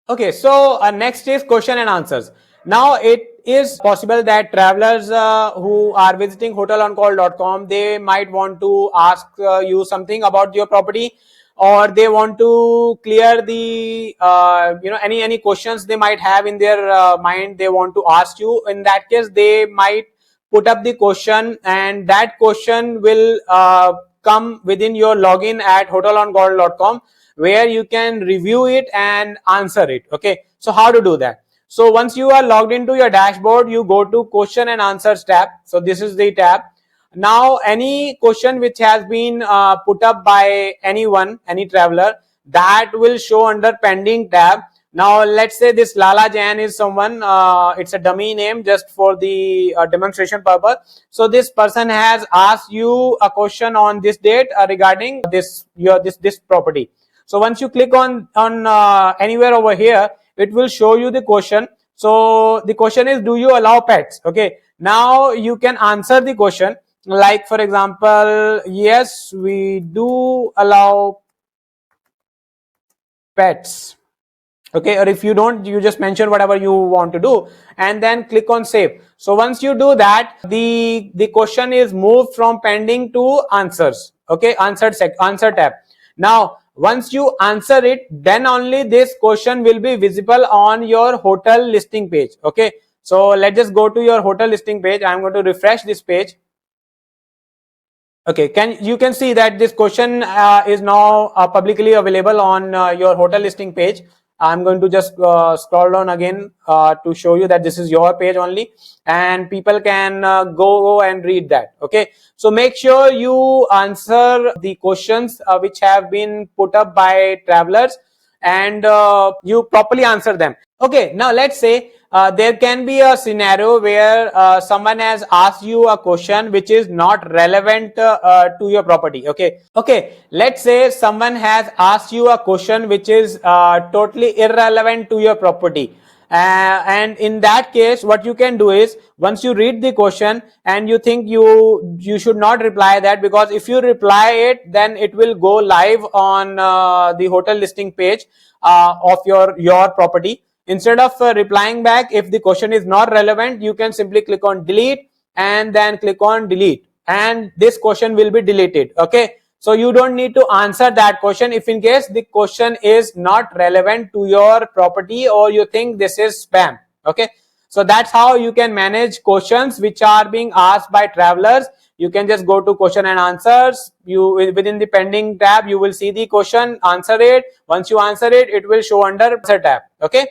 Okay, so next is question and answers. Now it is possible that travelers who are visiting hoteloncall.com, they might want to ask you something about your property, or they want to clear the any questions they might have in their mind, they want to ask you. In that case, they might put up the question, and that question will come within your login at hoteloncall.com, where you can review it and answer it. Okay, so how to do that? So once you are logged into your dashboard, you go to question and answers tab. So this is the tab. Now any question which has been put up by anyone, any traveler, that will show under pending tab. Now let's say this Lala Jain is someone, it's a dummy name just for the demonstration purpose. So this person has asked you a question on this date regarding this property. So once you click on anywhere over here, it will show you the question. So the question is, do you allow pets? Okay, now you can answer the question, like for example, yes, we do allow pets. Okay, or if you don't, you just mention whatever you want to do and then click on save. So once you do that, the question is moved from pending to answers. Okay, answer tab. Now once you answer it, then only this question will be visible on your hotel listing page. Okay, so let's just go to your hotel listing page. I'm going to refresh this page. Okay, you can see that this question is now publicly available on your hotel listing page. I'm going to just scroll down again to show you that this is your page only, and people can go and read that. Okay, so make sure you answer the questions which have been put up by travelers, and you properly answer them. Okay, now let's say there can be a scenario where someone has asked you a question which is not relevant to your property. Okay, let's say someone has asked you a question which is totally irrelevant to your property. And in that case, what you can do is, once you read the question and you think you should not reply that, because if you reply it, then it will go live on the hotel listing page of your property. Instead of replying back, if the question is not relevant, you can simply click on delete and then click on delete, and this question will be deleted. Okay, so you don't need to answer that question if in case the question is not relevant to your property or you think this is spam. Okay, so that's how you can manage questions which are being asked by travelers. You can just go to question and answers. You within the pending tab, you will see the question, answer it. Once you answer it, it will show under answer tab. Okay.